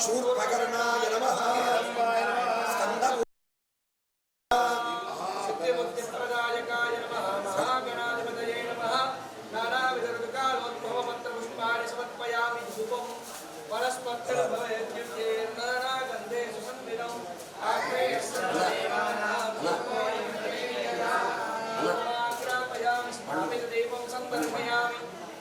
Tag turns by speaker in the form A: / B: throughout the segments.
A: शूर्पकर्णाय नमः
B: सिद्धिमुक्तिप्रदायकाय नमः महागणाधिपतये नमः नानाविधऋतुकालोद्भवपत्रपुष्पाणि समर्पयामि धूपं वनस्पतिर्भवेद्युक्तेर्नानागन्धे सुसंविदम् आग्नेयस्यापयामि स्थापितदीपं सन्दर्शयामि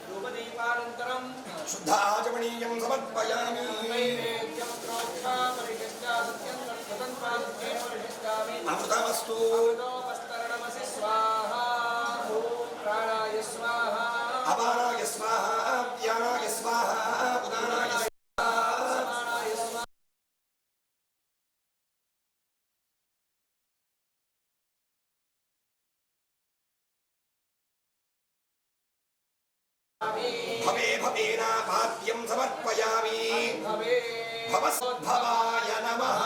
B: धूपदीपानन्तरं
A: शुद्धाचमनीयं समर्पयामि
B: नैवेद्यं प्रोक्षा परिशिष्टा सत्यं तत्त्वं पादुके परिशिष्टामि
A: अमृतमस्तु
B: अमृतोपस्तरणमसि स्वाहा ॐ प्राणाय स्वाहा
A: अपानाय स्वाहा व्यानाय स्वाहा उदानाय
B: समानाय स्वाहा
A: भवे भवेना पाद्यं समर्पयामि
B: भवे
A: भवस्भवाय नमः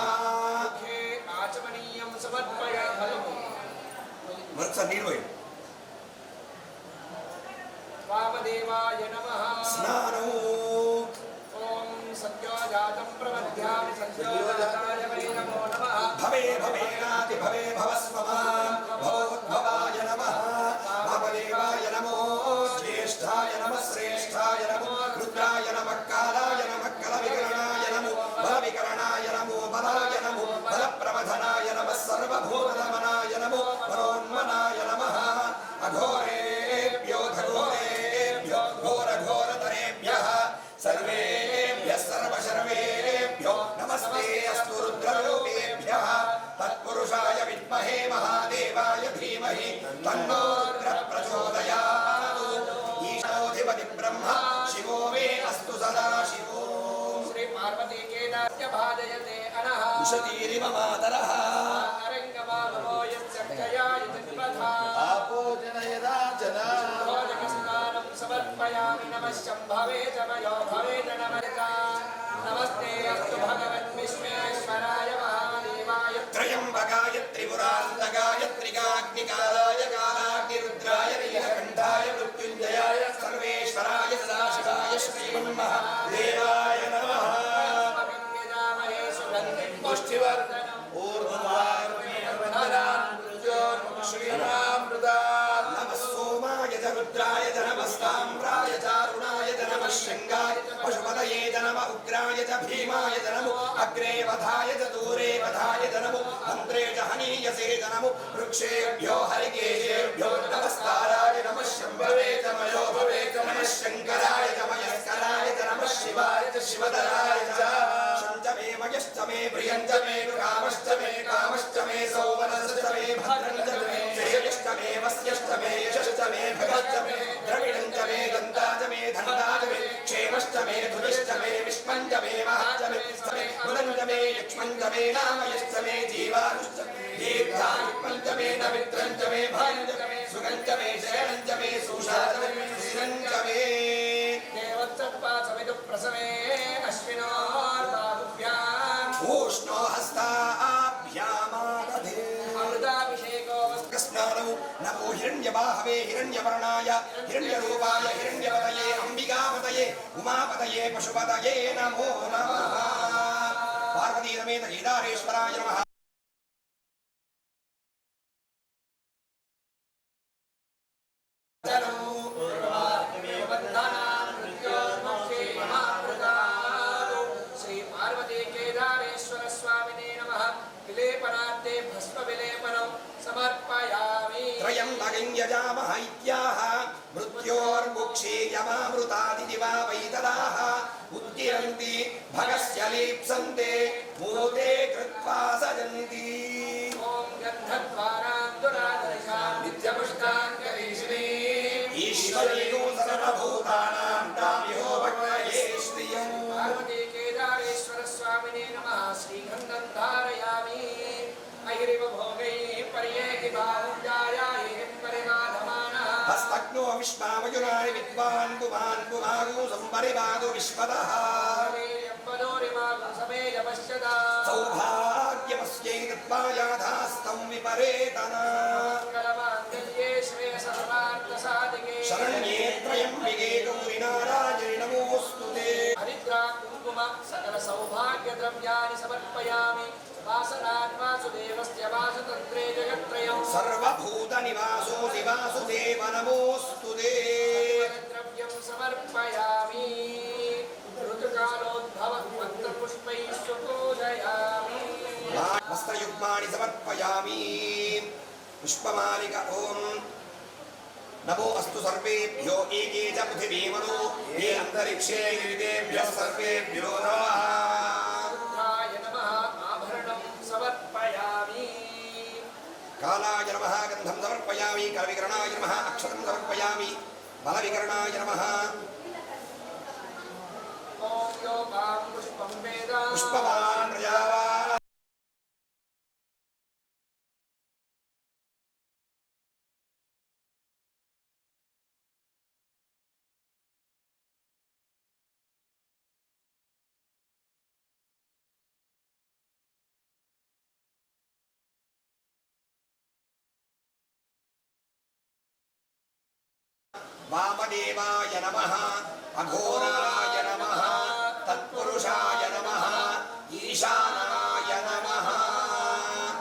B: मुखे आचमनीयं समर्पयामि
A: मरच नीरोय
B: वामदेवाय नमः
A: स्नानो
B: ॐ सद्योजातं प्रमध्यामि सद्योजाताय वै नमो नमः
A: भवे भवेनाति भवे भवस्वमां भवोद्भवाय नमः वामदेवाय नमो ज्येष्ठाय नमः श्रेष्ठाय नमो रुद्राय नमः कालाय नमः कलविकरणाय नमो बलविकरणाय नमो बलाय नमो बलप्रवधनाय नमः सर्वभूतनमनाय नमो वरोन्मनाय नमः अघोरेभ्यो घोरेभ्यो घोरघोरतरेभ्यः सर्वेभ्यः सर्वशर्वेभ्यो नमस्ते अस्तु रुद्ररूपेभ्यः तत्पुरुषाय विद्महे महादेवाय धीमहि तन्नो रुद्रः प्रचोदयात् ईशानाधिपति ब्रह्मा शिवो मे अस्तु सदा शिवो
B: श्री पार्वती केदार्य भाजयते अनः
A: उषतीरिव मातरः
B: अरङ्गमानवो यच्चक्षयाय जन्मधा भोजकस्नानं समर्पयामि नमः शम्भवे च मयो भवे च नमः नमस्ते अस्तु भगवन् विश्वेश्वराय महादेवाय
A: त्र्यम्बकाय त्रिपुरान्तकाय त्रिकाग्निकालाय कालाग्निरुद्राय नीलकण्ठाय मृत्युञ्जयाय सर्वेश्वराय सदाशिवाय श्रीमन्महादेवाय नमः
B: यजामहे सुगन्धिं
A: पुष्टिवर्धनम् नमः सोमाय च रुद्राय च नमस्ताम्राय च अरुणाय च नमः शृङ्गाय पशुपतये च नमः उग्राय च भीमाय च नमो अग्रे वधाय च दूरे वधाय च नमो मन्त्रे च हनीयसे च नमो वृक्षेभ्यो हरिकेशेभ्यो नमस्काराय नमः शम्भवे च मयो भवे च नमः शङ्कराय च मयस्कराय च नमः शिवाय च शिवधराय च शञ्च मे मयश्च मे प्रियञ्च मे कामश्च मे कामश्च मे सौमनश्च मे भद्रञ्च मे श्रेयश्च मे वस्यश्च मे यशश्च मे भगश्च मे द्रविणञ्च मे गन्धाच मे धन्दाच मे क्षेमश्च मे धुरिश्च मे विष्मञ्च मे महाच मे बुधञ्च मे यक्ष्मञ्च मे नामयश्च मे जीवानुश्च मे दीर्घायुष्मञ्च मे नमित्रञ्च मे भायञ्च मे सुगञ्च मे शरणञ्च मे सुषाच मे श्रीरञ्च मे
B: देवत्सत्पासमिदु प्रसवे अश्विनोर्बाहुभ्याम्
A: ऊष्णो हस्ताभ्यामादधे
B: अमृताभिषेको
A: स्नानौ नमो हिरण्यबाहवे हिरण्यवर्णाय हिरण्यरूपाय हिरण्यपतये अम्बिकापतये उमापतये पशुपतये नमो नमः पार्वतीसमेत केदारेश्वराय नमः श्री पार्वती केदारेश्वर स्वामिने नमः विलेपनार्थे भस्म विलेपनं समर्पयामि त्रयम्बकं यजामः इत्याह मृत्योर्मुक्षीयमामृतादिदिवा वैतराः उद्गिरन्ति भगस्य लीप्सन्ते मूते कृत्वा सजन्ति ॐ गन्धद्वारान्तुरादर्शां नित्यपुष्टाङ्गरीषिणी ईश्वरीयो सर्वभूतानां तामिहो भक्तये श्रियं पार्वती केदारेश्वर स्वामिने नमः श्रीगन्धं धारयामि अहिरिव भोगैः पर्येति बाहुञ्जायाय परिमाधमानः हस्तग्नो विश्वामयुराणि विद्वान् पुमान् पुमागु संपरिवादु विश्वतः समेयपश्यदा सौभाग्यमस्यै कृत्वायाधास्तं विपरेतना मंगलमाङ्गल्ये श्रेयसर्वार्थसाधिके शरण्ये त्र्यम्बिके गौरि नारायणि नमोऽस्तु ते हरिद्रा कुङ्कुम सकल सौभाग्य
B: अर्घ्यद्रव्याणि समर्पयामि वासनान् वासुदेवस्य वासतन्त्रे जगत्त्रयम्
A: सर्वभूतनिवासोऽसि वासुदेव नमोऽस्तु ते
B: द्रव्यं समर्पयामि ऋतुकालोद्भवः पत्रपुष्पैः सुपूजयामि
A: वस्त्रयुग्मानि समर्पयामि पुष्पमालिका ॐ नमो अस्तु सर्वेभ्यो एके च पृथिवीमनो ये अन्तरिक्षे गिरितेभ्यः सर्वेभ्यो नमः
B: रुद्राय नमः आभरणं समर्पयामि
A: कालाय नमः गन्धं समर्पयामि करविकरणाय नमः अक्षतं समर्पयामि बलविकरणाय नमः
B: ॐ योगां पुष्पं वेद
A: पुष्पवान् प्रजावान् वामदेवाय नमः अघोराय नमः तत्पुरुषाय नमः ईशानाय नमः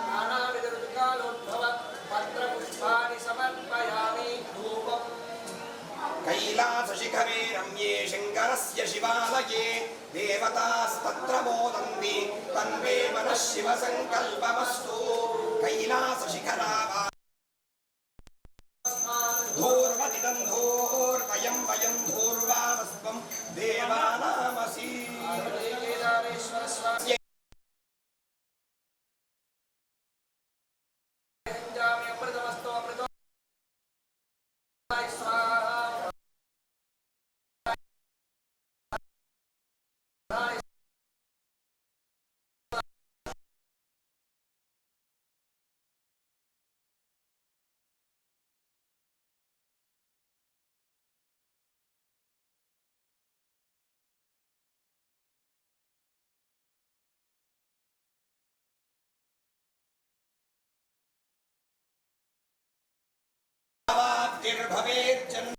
B: नानाविध ऋतुकालोद्भव पत्रपुष्पाणि समर्पयामि धूपम्
A: कैलासशिखरे रम्ये शङ्करस्य शिवालये देवतास्तत्र मोदन्ति तन्मे मनः शिवसङ्कल्पमस्तु कैलासशिखरावा धूर्वदिदं धूर्वयं वयं धूर्वामस्त्वं देवानामसि
B: केदारेश्वर स्वामी जामि अमृतमस्तु अमृतो स्वाहा
A: भवेर्जन्म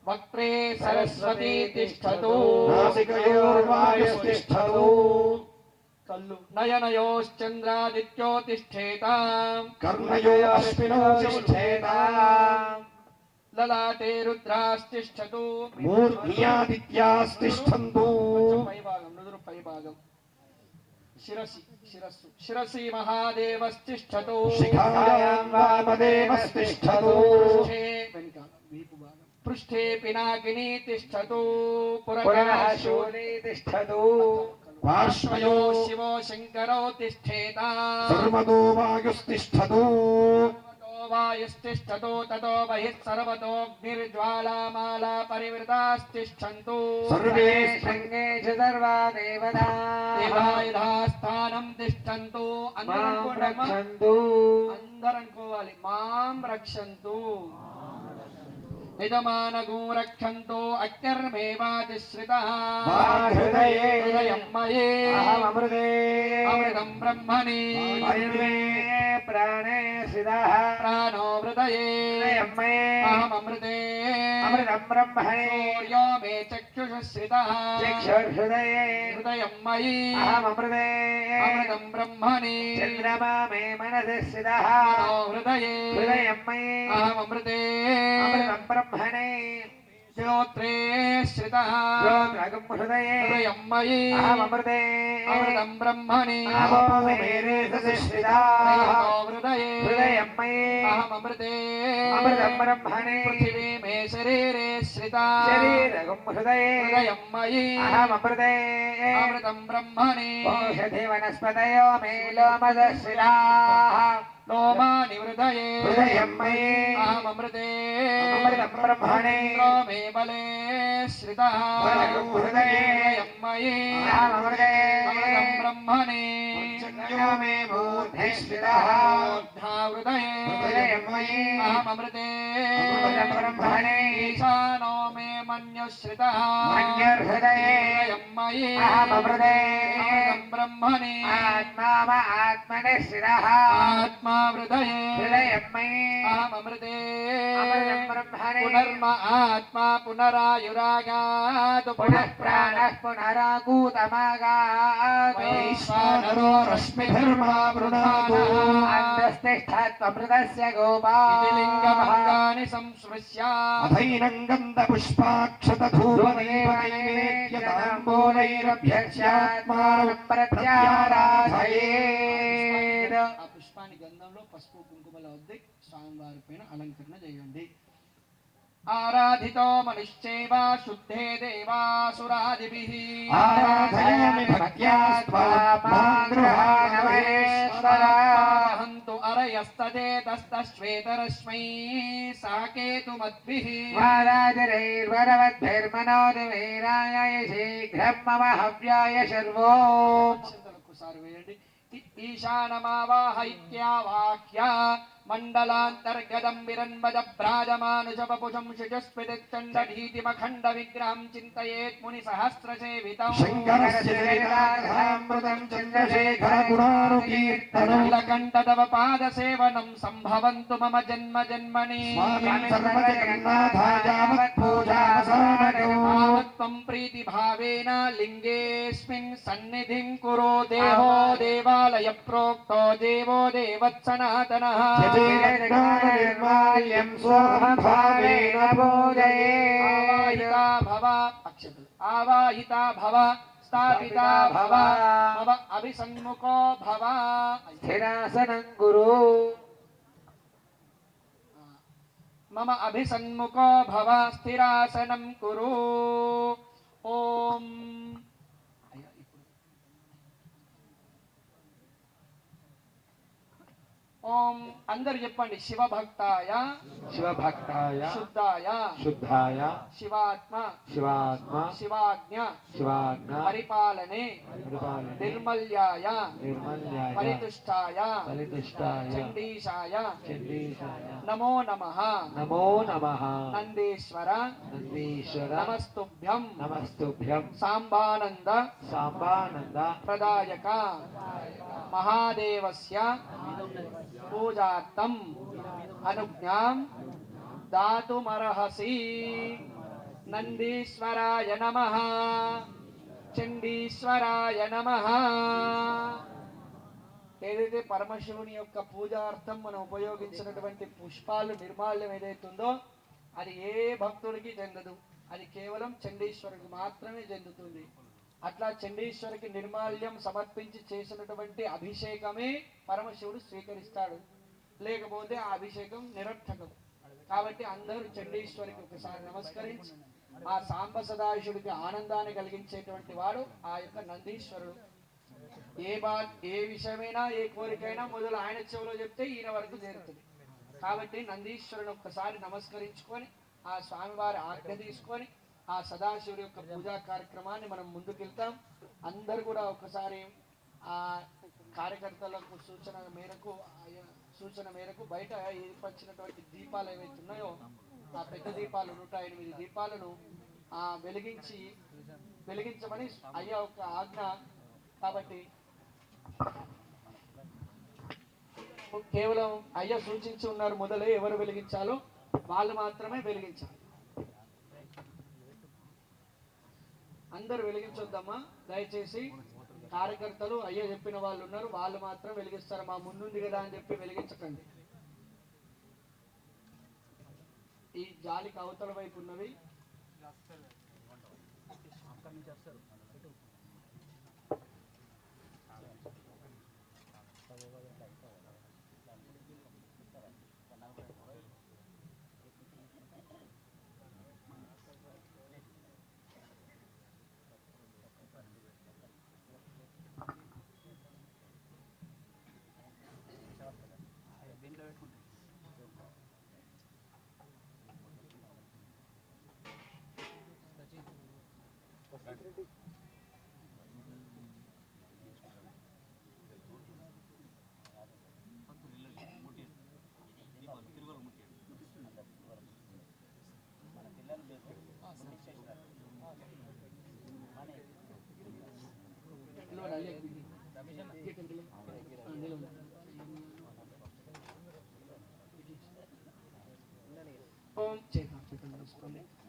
B: वक्त्रे सरस्वती तिष्ठतु
C: नासिकयोर्वायुस्तिष्ठतु
B: नयनयोश्चन्द्रादित्यो तिष्ठेताम्
C: कर्णयोऽश्विनो तिष्ठेताम्
B: ललाटे रुद्रास्तिष्ठतु
C: मूर्ध्यादित्यास्तिष्ठन्तु
B: पैभागम् शिरसि महादेवस्तिष्ठतु
C: शिखायां वामदेवस्तिष्ठतु
B: पृष्ठे पिनाकिनी तिष्ठतु
C: पुरः शूली तिष्ठतु
B: पार्श्वयो शिवो शङ्करो तिष्ठेताम्
C: सर्वतो वायुस्तिष्ठतु
B: वायुस्तिष्ठतु ततो बहिः सर्वतोऽग्निर्ज्वालामाला परिवृतास्तिष्ठन्तु
C: सर्वे शृङ्गेषु सर्वा
B: देवायुधास्थानं तिष्ठन्तु
C: मां रक्षन्तु
B: అందరం కోవాలి మాం రక్షంతు యజమానగో రక్షంతో అత్యర్మేవాతిశ్రితః
C: హృదయే
B: హృదయం మయే
C: అహమృతే
B: అమృతం బ్రహ్మణి
C: అమృతే ప్రాణే స్థితః
B: ప్రాణో హృదయే
C: హృదయం మయే
B: అహమృతే
C: అమృతం బ్రహ్మణే
B: సూర్యో మే చక్షుషశ్రితః
C: చక్షుర్హృదయే
B: హృదయం మయి
C: అహమృతే
B: అమృతం బ్రహ్మణి
C: చంద్రమా మే మనసి స్థితః
B: మనో హృదయే
C: హృదయం మయే
B: అహమృతే
C: అమృతం బ్రహ్మణే
B: శ్రోత్రే శ్రితః
C: శ్రోత్రగం హృదయే
B: హృదయం మయి
C: అహమృతే
B: అమృతం బ్రహ్మణి
C: అహో మేరే స్థితః
B: మనో హృదయే
C: హృదయం మయే
B: అహమృతే
C: అమృతం బ్రహ్మణే
B: పృథివీ మే శరీరే శ్రితా
C: శరీరగం హృదయే
B: హృదయం మయి
C: అహమృతే
B: అమృతం బ్రహ్మణి
C: ఓషధి వనస్పతయో మే లోమదశ్రితాః
B: లోమాని హృదయే
C: హృదయం మయే
B: అహమృతే
C: అమృతం బ్రహ్మణే
B: మే బలే శ్రితః
C: బలగం హృదయే
B: హృదయం మయి
C: అహమృతే
B: అమృతం బ్రహ్మణి
C: జన్యో మే మూర్ధే స్థితః
B: ఊర్ధ్వా హృదయే
C: హృదయం మయే
B: అహమృతే
C: అమృతం బ్రహ్మణే
B: ఈశానో మే మన్యుశ్రితః
C: మన్యుర్హృదయే
B: హృదయం మయి
C: అహమృతే
B: అమృతం బ్రహ్మణి
C: ఆత్మావ ఆత్మనే స్థితః
B: ఆత్మా హృదయే
C: హృదయం మయే
B: అహమృతే
C: అమృతం బ్రహ్మణే
B: పునర్మ ఆత్మా పునరాయురాగాతు
C: పునః ప్రాణః పునరాకూతమాగాత్
B: వైశ్వానరో రశ్మిధర్మావృధానః
C: అంతస్థిష్ఠత్వమృతస్య
B: ఇతి
C: గోపాః
B: లింగభంగాని సంస్పృశ్య
C: అధైనం గంధపుష్పాక్షతధూపదీపనైవేద్యతాంబూలైరభ్యక్ష్యాత్మానం ప్రత్యారాధయేత్.
B: ఆ పుష్పాన్ని గంధంలో పసుపు కుంకుమల వద్ద స్వామివారి పైన అలంకరణ చేయండి. ఆరాధితో మనుష్యైవ శుద్ధే దేవాసురాదిభిః
C: ఆరాధయామి భక్త్యా త్వాం గృహాణమహేశ్వర.
B: హంతు అరయస్తదేతస్తశ్వేతరశ్మై సాకేతుమద్భిః
C: వారాజరైర్వరవద్భిర్మనోదివైరాయ శీఘ్రం మమ హవ్యాయ శర్వో.
B: ఒక్కసారి వేయండి. ఈశానమావాహైత్యావాహ్య మండలాంతర్గతం విరన్మద భ్రాజమానుజపపుషం శుచస్మితిచ్చండీతిమఖండ విగ్రహం చింతయేత్ ముని సహస్రసేవితం
C: శంకరస్యమృతం చంద్రశేఖర గుణానుకీర్తనం
B: నీలకంఠ తవ పాద సేవనం సంభవంతు మమ జన్మ జన్మని త్వం ప్రీతి భావేన లింగేస్మిన్ సన్నిధిం కురు దేవో దేవాలయ ప్రోక్తో దేవో దేవత్సనాతనః
C: నిర్మాల్యం సోహం భావేన
B: ఆవాహితా భవ అక్షతలు ఆవాహితా భవ స్థాపితా భవ మమ అభిసన్ముఖో భవ
C: స్థిరాసనం గురు.
B: మమ అభిసన్ముఖో భవ స్థిరాసనం కురు. ఓం ఓం అందరు చెప్పండి. శివభక్తాయ
C: శివభక్తాయ
B: శుద్ధాయ
C: శుద్ధాయ
B: శివాత్మ
C: శివాత్మ
B: శివాజ్ఞ
C: శివాజ్ఞ
B: పరిపాలనే
C: పరిపాలనే
B: నిర్మల్యాయ
C: నిర్మల్యాయ
B: పరితుష్టాయ
C: పరితుష్టాయ
B: చండీశాయ
C: చండీశాయ
B: నమో నమః
C: నమో నమః.
B: నందీశ్వర
C: నందీశ్వర
B: నమస్తుభ్యం
C: నమస్తుభ్యం.
B: సాంబానంద
C: సాంబానంద
B: ప్రదాయక మహాదేవస్య పూజార్థం అనుజ్ఞాం దాతుమర్హసి. నందీశ్వరాయ నమః చండీశ్వరాయ నమః. ఏదైతే పరమశివుని యొక్క పూజార్థం మనం ఉపయోగించినటువంటి పుష్పాలు నిర్మాల్యం ఏదైతుందో అది ఏ భక్తుడికి చెందదు. అది కేవలం చండీశ్వరుడికి మాత్రమే చెందుతుంది. అట్లా చండీశ్వరికి నిర్మాల్యం సమర్పించి చేసినటువంటి అభిషేకమే పరమశివుడు స్వీకరిస్తాడు. లేకపోతే ఆ అభిషేకం నిరర్థకం. కాబట్టి అందరూ చండీశ్వరికి ఒకసారి నమస్కరించి ఆ సాంబ సదాశివుడికి ఆనందాన్ని కలిగించేటువంటి వాడు ఆ యొక్క నందీశ్వరుడు. ఏ విషయమైనా ఏ కోరికైనా మొదలు ఆయన చెవిలో చెప్తే ఈయన వరకు చేరుతుంది. కాబట్టి నందీశ్వరుని ఒక్కసారి నమస్కరించుకొని ఆ స్వామివారి ఆజ్ఞ తీసుకొని ఆ సదాశివుడి యొక్క పూజా కార్యక్రమాన్ని మనం ముందుకెళ్తాం. అందరు కూడా ఒకసారి ఆ కార్యకర్తలకు సూచన మేరకు బయట ఏర్పరిచినటువంటి దీపాలు ఏవైతే ఉన్నాయో ఆ పెద్ద దీపాలు 108 దీపాలను వెలిగించమని అయ్యా ఒక ఆజ్ఞ. కాబట్టి కేవలం అయ్యా సూచించి ఉన్నారు, మొదలే ఎవరు వెలిగించాలో వాళ్ళు మాత్రమే వెలిగించాలి. అందరు వెలిగించొద్దమ్మా దయచేసి. కార్యకర్తలు అయ్యా చెప్పిన వాళ్ళు ఉన్నారు, వాళ్ళు మాత్రం వెలిగిస్తారు. మా ముందుంది కదా అని చెప్పి వెలిగించకండి. ఈ జాలికి అవతల వైపు ఉన్నవి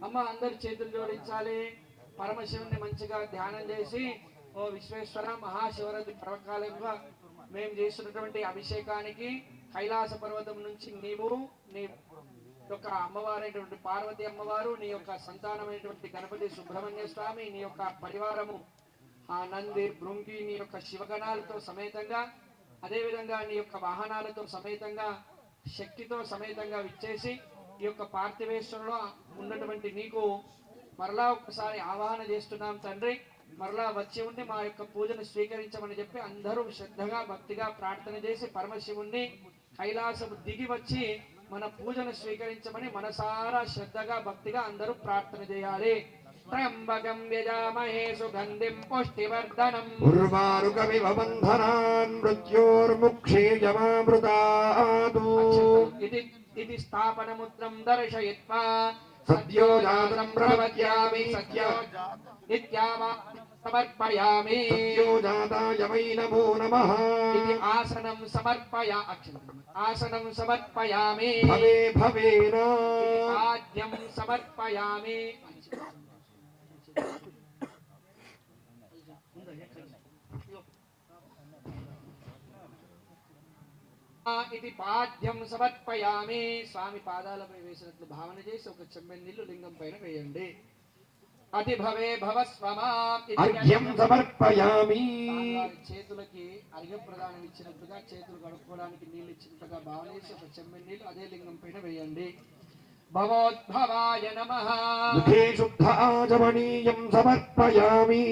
B: అమ్మ అందరు చేతులు జోడించాలి. పరమశివుని మంచిగా ధ్యానం చేసి, ఓ విశ్వేశ్వర, మహాశివరాత్రి పర్వకాలంగా మేము చేస్తున్నటువంటి అభిషేకానికి కైలాస పర్వతం నుంచి నీవు, నీ యొక్క అమ్మవారైనటువంటి పార్వతి అమ్మవారు, నీ యొక్క సంతానమైనటువంటి గణపతి సుబ్రహ్మణ్య స్వామి, నీ యొక్క పరివారము ఆ నంది భృంగి, నీ యొక్క శివగణాలతో సమేతంగా, అదేవిధంగా నీ యొక్క వాహనాలతో సమేతంగా, శక్తితో సమేతంగా విచ్చేసి ఈ యొక్క పార్థివేశ్వరంలో ఉన్నటువంటి నీకు మరలా ఒకసారి ఆవాహన చేస్తున్నాం తండ్రి. మరలా వచ్చి ఉండి మా యొక్క పూజను స్వీకరించమని చెప్పి అందరూ శ్రద్ధగా భక్తిగా ప్రార్థన చేసి పరమశివుణ్ణి కైలాసము దిగి వచ్చి మన పూజను స్వీకరించమని మనసారా శ్రద్ధగా భక్తిగా అందరూ ప్రార్థన చేయాలి. త్రయంబకం యజామహే సుగంధిం పుష్టివర్ధనం
A: ఉర్వారుకమివ బంధనాన్ మృత్యోర్ముక్షేయమామృతాదు
B: ఇది స్థాపనముద్రం దర్శయిత్వా
A: సద్యో జాతం ప్రవక్ష్యామి
B: సద్యో నిత్యావా సమర్పయామి.
A: సద్యో జాతాయ వై నమో నమః.
B: ఇది ఆసనం సమర్పయామి.
A: భవే భవేన
B: పాద్యం సమర్పయామి. ఇది పాద్యం సమర్పయామి. స్వామి పాదాలపై వేసినట్లు భావన చేసి ఒక చెంబె నీళ్లు లింగం పైన వేయండి. అతి భవే భవస్వమా.
A: అర్ఘ్యం సమర్పయామి.
B: చేతులకి అర్ఘ్య ప్రదానం ఇచ్చినట్లుగా చేతులు కడుక్కోవడానికి నీళ్ళు ఇచ్చినట్లుగా భావన చేసి ఒక చెంబె నీళ్లు అదే లింగం పైన వేయండి. భవోద్భవాయ నమః.
A: ముఖే శుద్ధ ఆచమనీయం సమర్పయామి.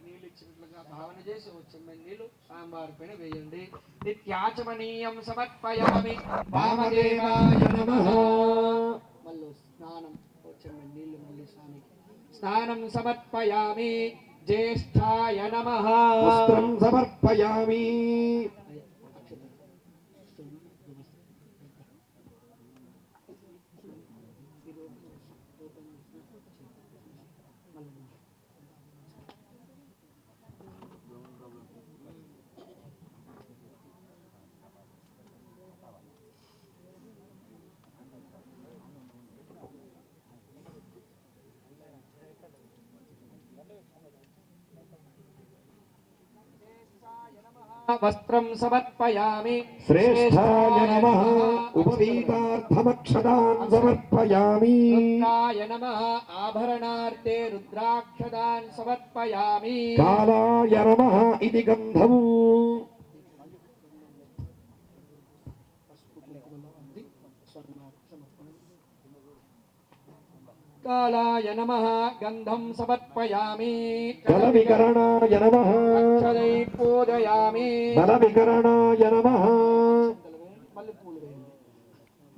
B: నీళ్ళు ఇచ్చినట్లుగా భావన చేసి ఒక చెంబె నీళ్లు సాంబార్ పైన వేయండి. నిత్యాచమనీయం సమర్పయామి.
A: వామదేవాయ నమః.
B: మళ్ళీ స్నానం నీళ్లు మళ్ళీ స్నానం సమర్పయామి. జ్యేష్ఠాయ నమః.
A: వస్త్రం సమర్పయామి.
B: వస్త్రం సమర్పయామి.
A: శ్రేష్ఠాయ నమః. ఉపవీతార్థమక్షదాన్ సమర్పయామి.
B: రుద్రాయ నమః. ఆభరణార్థే రుద్రాక్షదాన్ సమర్పయామి.
A: కాలాయ నమః. ఇది గంధం.
B: కాలాయ నమః. గంధం సమర్పయామి.
A: జలవికరణాయ నమః.
B: అక్షరై పూజయామి.
A: జలవికరణాయ నమః.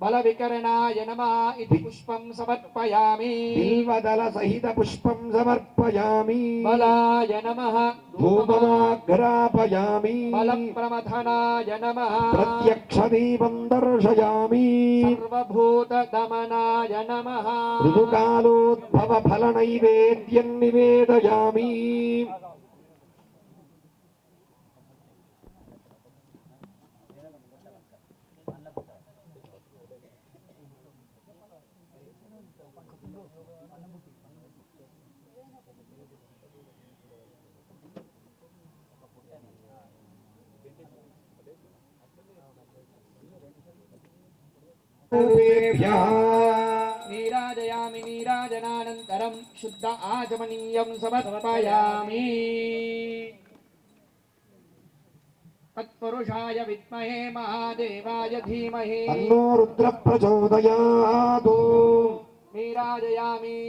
B: బలవికరణాయ నమః ఇతి పుష్పం సమర్పయామి.
C: బిల్వదల సహిత పుష్పం సమర్పయామి.
B: బలాయ నమః
C: ధూపమాగ్రాపయామి.
B: బలప్రమథనాయ నమః
C: ప్రత్యక్ష దీపం దర్శయామి.
B: సర్వభూత దమనాయ నమః
C: ఋతుకాలోద్భవ ఫల నైవేద్యం నివేదయామి.
B: నీరాజయామి. నీరాజనానంతరం శుద్ధ ఆచమనీయం సమర్పయామి. తత్పురుషాయ విద్మహే మహాదేవాయ ధీమహి
C: తన్నో రుద్ర ప్రచోదయాతు.
B: నీరాజయామి.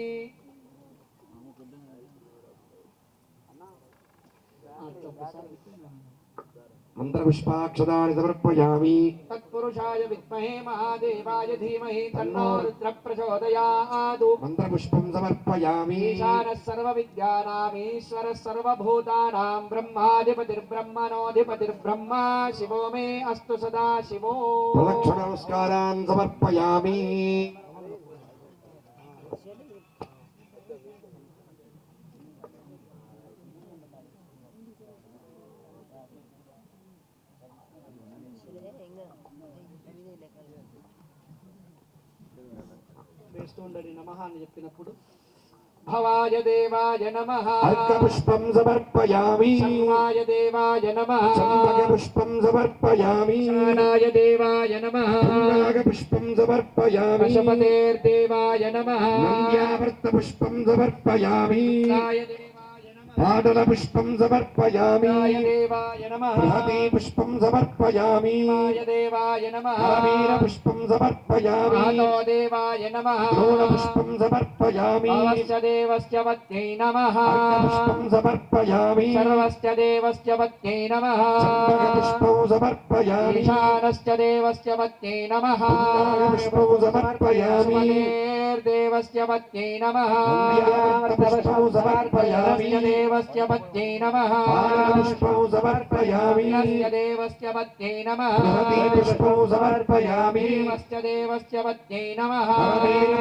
C: మంత్రపుష్పాక్షదాని సమర్పయామి.
B: తత్పురుషాయ విద్మహే మహాదేవాయ ధీమహి తన్నో రుద్ర ప్రచోదయాతు.
C: మంత్రపుష్పం సమర్పయామి.
B: ఈశానः సర్వవిద్యానాం ఈశ్వరः సర్వభూతానాం బ్రహ్మాధిపతిర్బ్రహ్మణోధిపతిర్బ్రహ్మ శివో మే అస్తు సదా శివో.
C: ప్రదక్షిణ నమస్కారాన్ సమర్పయామి.
B: వేస్తుండని నమః అని చెప్పినప్పుడు భవాయ దేవాయ నమః
C: అర్కపుష్పం సమర్పయామి.
B: శర్వాయ దేవాయ నమః
C: చంపకపుష్పం సమర్పయామి.
B: శానాయ దేవాయ నమః
C: పుష్పం సమర్పయామి.
B: పశుపతేర్దేవాయ నమః
C: నంద్యావర్తపుష్పం సమర్పయామి.
B: రాయ దేవాయ నమః
C: పాటల పుష్పం సమర్పయామి.
B: రాయ దేవాయ నమః
C: బృహతీ పుష్పం సమర్పయామి.
B: రాయ దేవాయ నమః
C: వీర పుష్పం సమర్పయామి.
B: మహతో దేవాయ నమః
C: ద్రోణ పుష్పం సమర్పయామి.
B: భవస్య దేవస్య పత్న్యై నమః
C: పుష్పం సమర్పయామి.
B: సర్వస్య దేవస్య పత్న్యై నమః
C: పుష్పం సమర్పయామి.
B: ఈశానస్య దేవస్య పత్న్యై నమః
C: పుష్పం సమర్పయామి.
B: దేవస్య పత్న్యై నమః
C: పుష్పం సమర్పయామి.
B: దేవస్య పత్న్యై నమః
C: పుష్పం సమర్పయామి.
B: దేవస్య పత్న్యై నమః
C: పుష్పం సమర్పయామి.
B: దేవస్య దేవస్య పత్న్యై నమః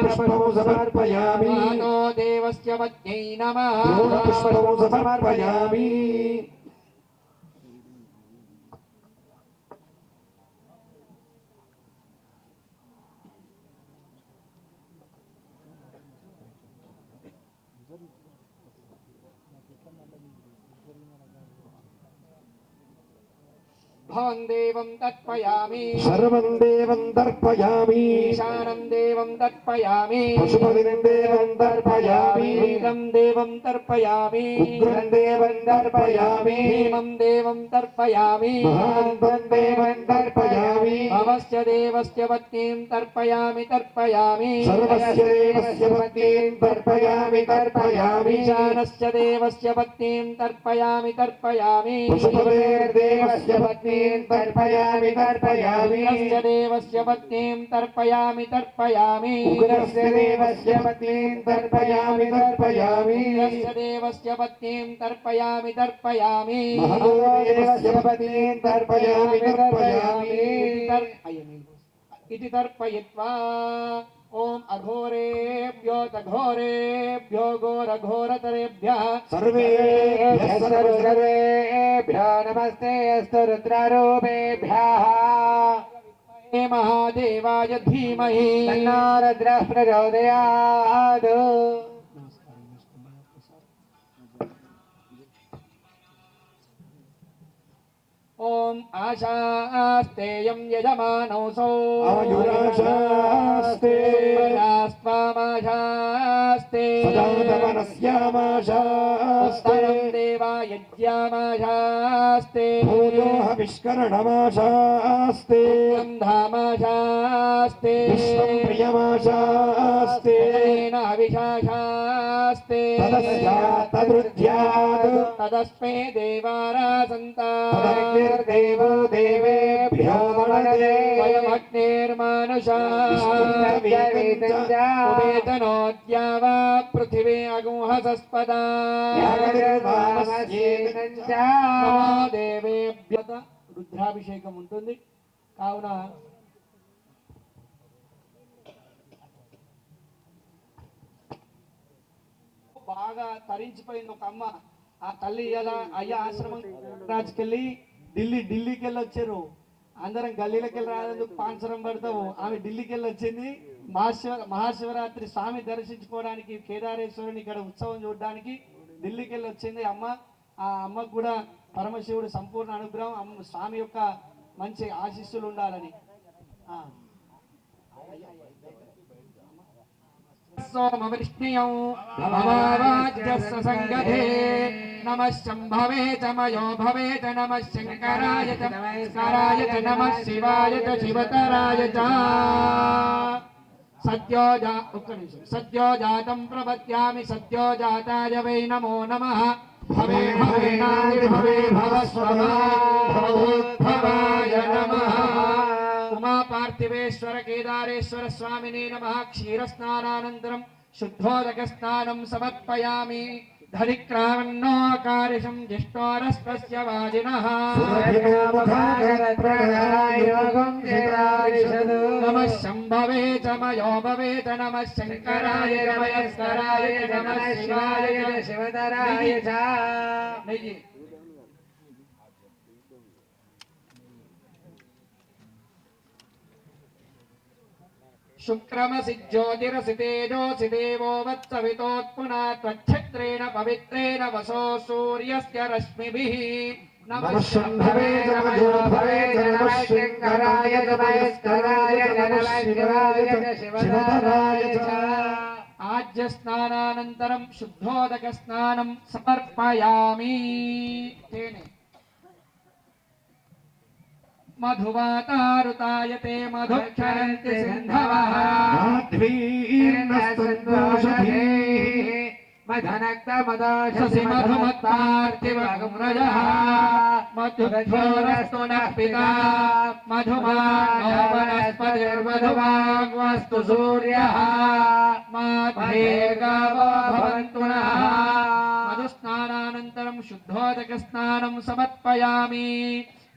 C: పుష్పం సమర్పయామి.
B: మహతో దేవస్య పత్న్యై నమః
C: పుష్పం సమర్పయామి.
B: భవం దేవం తర్పయామి
C: సర్వం దేవం తర్పయామి.
B: ఈశానం దేవం తర్పయామి
C: పశుపతిం దేవం తర్పయామి.
B: రుద్రం దేవం తర్పయామి
C: ఉగ్రం దేవం తర్పయామి.
B: భీమం దేవం తర్పయామి
C: మహాంతం దేవం తర్పయామి.
B: భవస్య దేవస్య పత్నీం తర్పయామి తర్పయామి
C: సర్వస్య దేవస్య పత్నీం తర్పయామి తర్పయామి.
B: ఈశానస్య దేవస్య పత్నీం తర్పయామి తర్పయామి
C: పశుపతిర్దేవస్య పత్నీం తర్పయామి తర్పయామి.
B: ఉగ్రస్య దేవస్య పత్నీం తర్పయామి తర్పయామి
C: ఉగ్రస్య దేవస్య పత్నీం తర్పయామి తర్పయామి.
B: ఉగ్రస్య దేవస్య పత్నీం తర్పయామి తర్పయామి
C: మహతో దేవస్య పత్నీం తర్పయామి తర్పయామి.
B: इति तर्पयित्वा ओम अघोरेभ्यो तघोरेभ्यो घोरघोरतरेभ्यः
C: सर्वेभ्यः सर्वेभ्यो नमस्ते अस्तु रुद्रारूपेभ्यः.
B: हे महादेवाय धीमहि
C: तन्नो रुद्रः प्रचोदयात्.
B: ओम आशास्तेयं यजमानोऽसौ
C: आयुराशास्ते
B: स्वामाशास्ते
C: सदातमनस्यामाशास्ते
B: उत्तरं देवा यज्ञामाशास्ते
C: भूयोऽहविष्करणमाशास्ते
B: गन्धामाशास्ते
C: विश्वं प्रियमाशास्ते
B: हविषाशास्ते
C: तदस्यात् तदृध्यात्
B: तदस्मै
C: तदग्निर्देवो देवेभ्यो वदते
B: वयमग्निर्मानुषावेतनोऽद्या वा पृथिवी अगुंहसस्पदा नमो देवेभ्यः రుద్రాభిషేకం ఉంటుంది కావున బాగా తరించిపోయింది ఒక అమ్మ ఆ తల్లి ఇలా అయ్యా ఆశ్రమం రాజుకెళ్ళి ఢిల్లీకి వెళ్ళి వచ్చారు అందరం గల్లీలకి వెళ్ళి రానందుకు పాంచరం పడతాము ఆమె ఢిల్లీకి వెళ్ళి వచ్చింది మహాశివరాత్రి స్వామి దర్శించుకోవడానికి కేదారేశ్వరుని ఇక్కడ ఉత్సవం చూడడానికి ఢిల్లీకి వెళ్ళి వచ్చింది అమ్మ ఆ అమ్మకు కూడా పరమశివుడు సంపూర్ణ అనుగ్రహం స్వామి యొక్క మంచి ఆశీస్సులు ఉండాలని सोमवृष्ण्यौ भवावाज्यस्य संगते नमः शम्भवे च मयो भवे च नमः शङ्कराय च नमस्काराय च नमः शिवाय च शिवतराय च सद्यो जातं प्रपद्यामि सद्यो जाताय वै नमो नमः भवे भवेनादिर्भवे भवस्वभावोद्भवाय नमः उमा पार्थिवेश्वर केदारेश्वर स्वामिने नमः क्षीरस्नानानन्तरं शुद्धोदकस्नानं समर्पयामि धनिक्रावन्नोऽकारिशं जिष्णोरस्पस्य वाजिनः नमः शम्भवे च मयो भवे च नमः शङ्कराय च मयस्कराय च नमः शिवाय च शिवतराय च शुक्रमसि ज्योतिरसि तेजोसि देवो वत्सवितोत्पुना त्वच्छत्रेण पवित्रेण वसो सूर्यस्य रश्मिभिः नमः शम्भवे च मयो भवे च नमः शङ्कराय च मयस्कराय च नमः शिवाय च शिवतराय च आज्यस्नानानन्तरं शुद्धोदकस्नानं समर्पयामि तेने मधुवातारुतायते मधुक्षरन्ति सिन्धवः मधनक्तमदोषसि मधुमत्पार्थिवगुम्रजः मधुध्वरस्तु नः पिता मधुमानो वनस्पतिर्मधुवाग्वस्तु सूर्यः माध्वेर्गावो भवन्तु नः मधुस्नानानन्तरं शुद्धोदकस्नानं समर्पयामि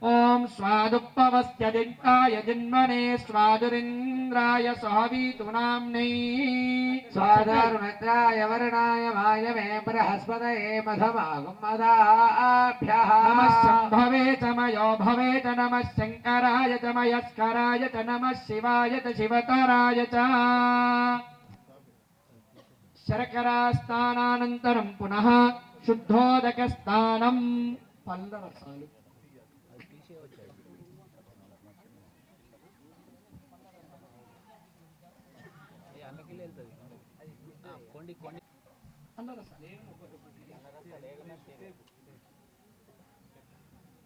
B: ओम स्वादुपवस्य दिन्ताय जन्मने स्वादुरिन्द्राय सहवीतुनाम्नै स्वादारुणत्राय वर्णाय वायवे बृहस्पतये मधमागुमदाभ्यः नमः शम्भवे च मयो भवे च नमः शङ्कराय च मयस्कराय च नमः शिवाय च शिवतराय च शर्करास्नानानन्तरं पुनः शुद्धोदकस्नानं पल्लवसालु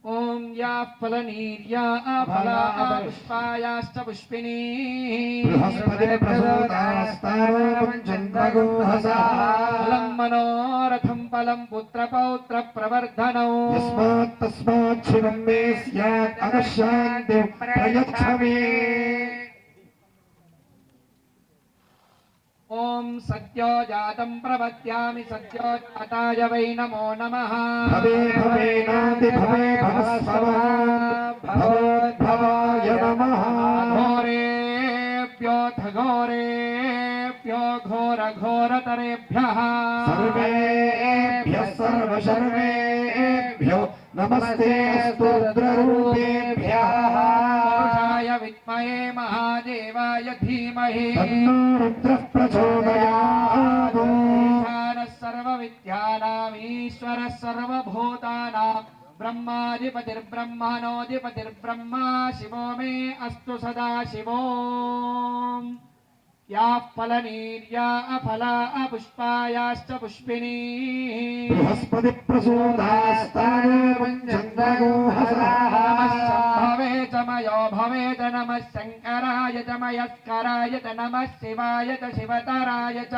B: ओम या फलनीर्या फला पुष्पायाश्च पुष्पिनी फलं मनोरथं फलं पुत्रपौत्र प्रवर्धनौ
C: तस्मात् शिवं मे स्यात् अनशान्तिं प्रयच्छामि
B: ओम सद्यो जातं प्रपद्यामि सद्यो जाताय वै नमो नमः
C: भवे भवेनादि भवे भवोद्भवाय नमः
B: घोरेभ्योऽथ घोरेभ्यो घोरघोरतरेभ्यः
C: सर्वेभ्यः सर्वशर्वेभ्यो नमस्ते स्तोत्ररूपेभ्यः
B: पुरुषाय विद्महे महादेवाय धीमहि
C: तन्नो रुद्रः प्रचोदयात्
B: ईशानः सर्वविद्यानाम् ईश्वरः सर्वभूतानां ब्रह्माधिपतिर्ब्रह्मणोऽधिपतिर्ब्रह्मा शिवो मे अस्तु सदा शिवो या फलनीर्या अफला अपुष्पायाश्च पुष्पिनी
C: बृहस्पति प्रसूतास्तानो
B: भवे च मयो भवे च नमः शङ्कराय च मयस्कराय च नमः शिवाय च शिवतराय च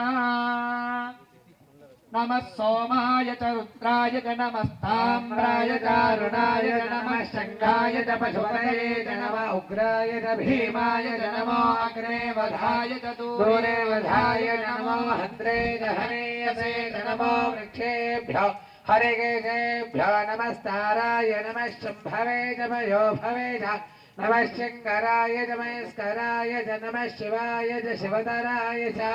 B: नमः सोमाय च रुद्राय च नमस्ताम्राय च अरुणाय च नमः शङ्खाय च पशुपतये च नमः उग्राय च भीमाय च नमो अग्रे वधाय च दूरे वधाय च नमो हन्त्रे च हनेयसे च नमो वृक्षेभ्यो हरिकेशेभ्यो नमस्ताराय नमः शम्भवे च भयो भवे च नमः शङ्कराय च महेश्वराय च नमः शिवाय च शिवतराय च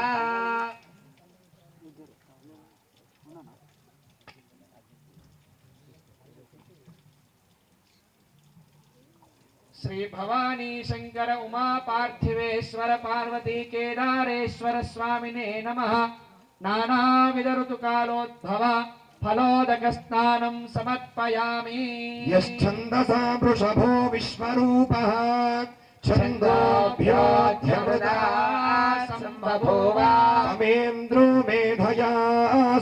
B: श्री भवानी शंकर उमा पार्थिवेश्वर पार्वती केदारेश्वर स्वामिने नमः नानाविध ऋतुकालोद्भव फलोदक स्नानं समर्पयामि
C: यश्छन्दसा वृषभो विश्वरूपः छन्दोभ्योऽध्यमृता
B: सम्बभूव
C: समेन्द्रो मेधया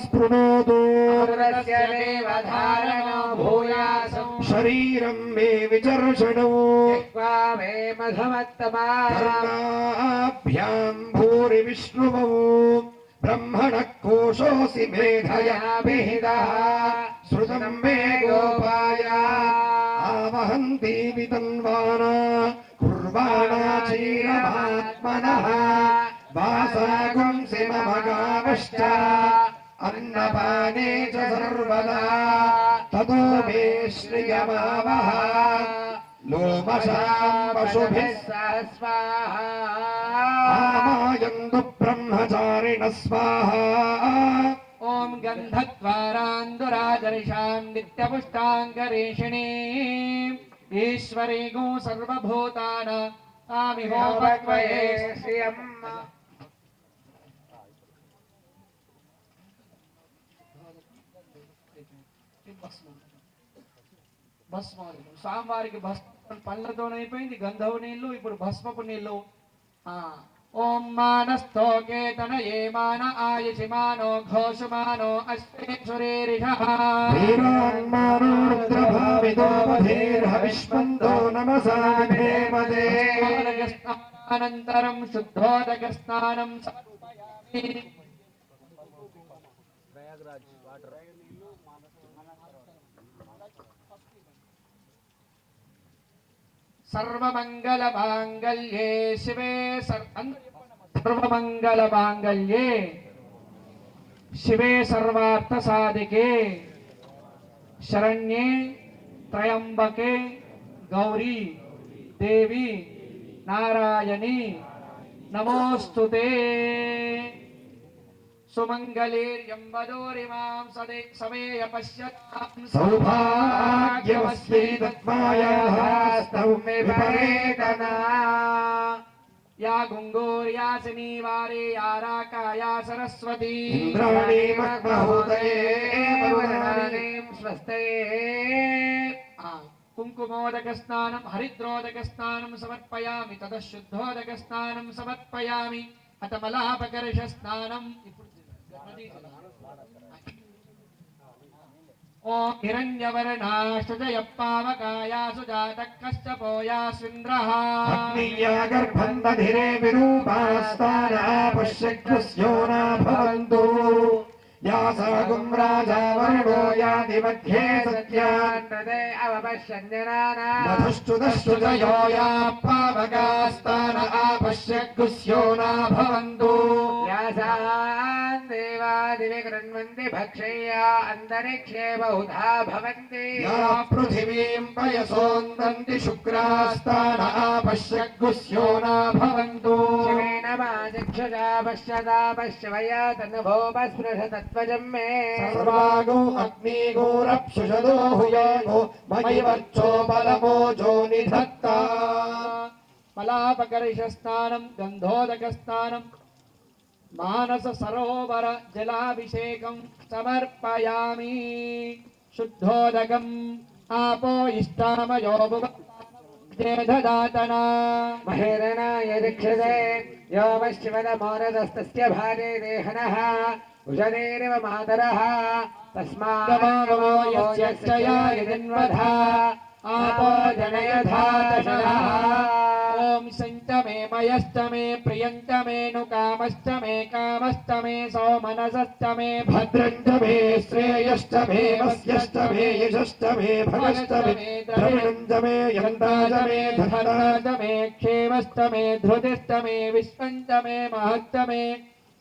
C: स्पृणोतु
B: अमृतस्य देवधारणो भूयासं
C: शरीरं मे विचर्षणो
B: जिह्वा मे मधमत्तमा
C: कर्णाभ्यां भूरि विष्णुवौ ब्रह्मणः कोशोऽसि मेधया विहितः श्रुतं मे गोपाय आवहन्ति वितन्वाना कुर्वाणा चीरमात्मनः वासागुंसि मम गावश्च अन्नपाने च सर्वदा ततो मे श्रियमावह लोमशां पशुभिः सह स्वाहा आमायन्तु ब्रह्मचारिणः स्वाहा
B: ओम गन्धद्वारान्दुरादर्शां नित्यपुष्टाङ्गरेषिणी ईश्वरी गो सर्वभूतानां तामिहोपक्वये श्रियम् భస్మాలు స్వామివారికి భస్మం పళ్ళతోనైపోయింది గంధపు నీళ్లు ఇప్పుడు భస్మపు నీళ్లు ఓం మానస్తోకేతనయే మాన ఆయుషిమానో ఘోషమానో అశ్వేశ్వరేరిషః
C: వీరాన్మానో రుద్రభావితో వధేర్హవిష్మంతో నమసా విధేమదే
B: అనంతరం శుద్ధోదక స్నానం సమర్పయామి सर्वमंगलमांगल्ये शिवे सर्वमंगलमांगल्ये शिवे सर्वार्थसाधिके शरण्ये त्र्यंबके गौरी देवी नारायणी नमोस्तुते सुमंगलेर्यं वदोरिमां सदे समेय पश्यतां
C: सौभाग्यमस्यै तत्मायाः स्तौ मे विपरेतना
B: या गुंगूर्या शनिवारे या राकाया सरस्वती
C: इन्द्राणी मह्महूतये
B: वरुणानीं स्वस्तये कुंकुमोदक स्नानं हरिद्रोदक स्नानं समर्पयामि ततः शुद्धोदक स्नानं समर्पयामि अथ मलापकर्ष स्नानं ओम हिरण्यवर्णाष्टजयपावकाया सुजातः कश्यपोयास्विन्द्रः
C: अग्निया गर्भं दधिरे विरूपास्ताना पश्यग्रस्यो न भवन्तु या सागुं राजा वरुणो याति मध्ये सत्यान्नदे अवपश्यन्यनाना मधुश्चुदश्चुजयो या पावकास्तान आपश्यग्रस्यो न भवन्तु यासान् देवादिवि गृह्णन्ति भक्षय्या अन्तरिक्षे बहुधा भवन्ति या पृथिवीं पयसोन्दन्ति शुक्रास्तान आपश्यग्रस्यो न भवन्तु शिवेन वाचक्षुषा पश्यता पश्यवया तनुभोपस्पृशत मे सर्वागो अग्निगोरप्सुषदो हुयेगो मयि वर्चो बलमोजो निधत्ता
B: मलापकर्ष स्नानं गन्धोदक स्नानं मानस सरोवर जलाभिषेकं समर्पयामि शुद्धोदकम् आपो इष्टामयो ददातना महेरणाय दीक्षते यो वश्चिवदमोरदस्तस्य भारे देहनः उषदेरिव मातरः तस्मादमागमो यस्यया यजन्वधा आपो जनयधा दशरः ॐ सञ्च मे मयश्च मे प्रियञ्च मे नुकामश्च मे कामश्च मे सौमनसश्च मे
C: भद्रञ्च मे श्रेयश्च मे वस्यश्च मे यशश्च मे भगश्च मे द्रविणञ्च मे यन्ताच मे धर्ता
B: च मे क्षेमश्च मे धृतिश्च मे विश्वञ्च मे महश्च मे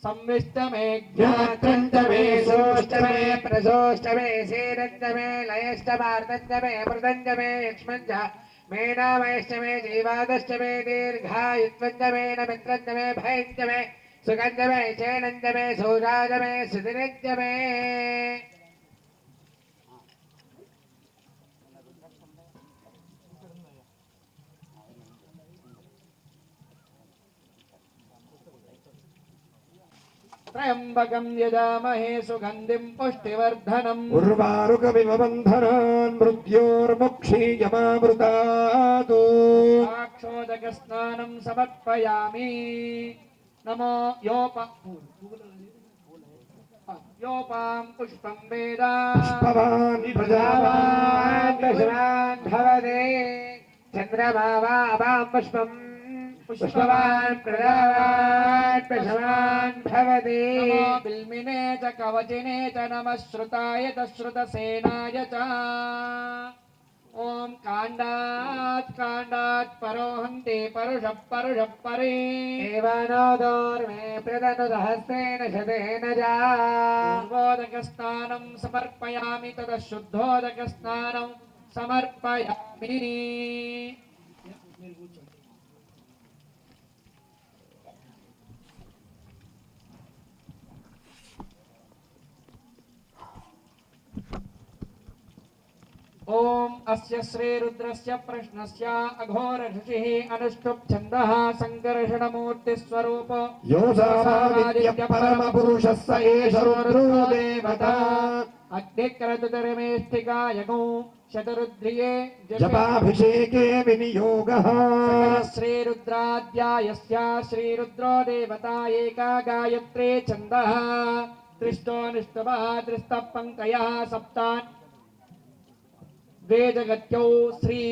B: संविष्ट मे
C: ज्ञात्रञ्च मे सोश्च मे
D: प्रसोश्च मे शीरञ्च मे लयश्च भारतञ्च मे अमृतञ्च मे यक्ष्मञ्च मे नामयश्च मे जीवादश्च मे दीर्घायुत्वञ्च मे नमित्रञ्च मे भयञ्च मे सुखञ्च मे चेणञ्च मे सूराज मे सुधिरञ्च मे
B: त्र्यम्बकं यजामहे सुगन्धिं पुष्टिवर्धनम्
C: उर्वारुकमिव बन्धनान् मृत्योर्मुक्षीयमामृतात्
B: साक्षोदकस्नानं समर्पयामि नमो योपां पुष्पं वेद
C: पुष्पवान्
D: प्रजावान्
C: प्रजावान्
D: दशवान् भवते चन्द्रमा वा वां पुष्पम् पुष्पवान् प्रजावान् दशवान् भवते
B: नमो बिल्मिने च कवचिने च नमः श्रुताय च श्रुतसेनाय च ॐ काण्डात् परोहन्ति परुषः परे
D: एवानोदोर्मे प्रदनुसहस्रेण शतेन जा
B: पूर्वोदकस्नानं समर्पयामि ततः शुद्धोदकस्नानं समर्पयामि ओम अस्य श्रीरुद्रस्य प्रश्नस्य अघोरऋषिः अनुष्टुप् छन्दः सङ्कर्षणमूर्तिस्वरूप
C: योऽसामादित्य परमपुरुषः स एष रुद्रो देवता
B: अग्निक्रतुतरमेष्टिकायगौ शतरुद्रिये
C: जपाभिषेके विनियोगः
B: श्रीरुद्राध्यायस्य श्रीरुद्रो देवता एका गायत्री छन्दः त्रिष्टोऽनुष्टुभः त्रिस्तः पङ्क्तयः सप्तान् वेदगत्यौ श्री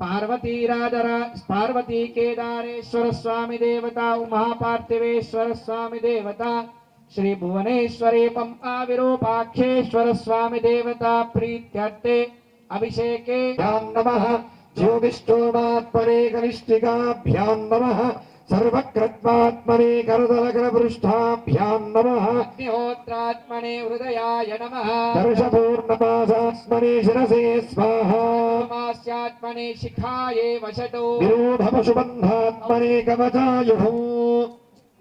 B: पार्वती केदारेश्वर स्वामी देवता उमापार्थिवेश्वर स्वामी देवता श्री भुवनेश्वरी पंपा विरूपाक्षेश्वर स्वामी देवता प्रीत्यर्थे अभिषेके
C: नमः ज्योतिष्ठोमात्मने कनिष्ठिकाभ्यां नमः सर्वकृत्वात्मने करतलकरपृष्ठाभ्यां नमः
B: अग्निहोत्रात्मने हृदयाय नमः
C: दर्शपूर्णपासात्मने शिरसे स्वाहा
B: मास्यात्मने शिखाये वशटो
C: निरूढपशुबन्धात्मने कवचायुधौ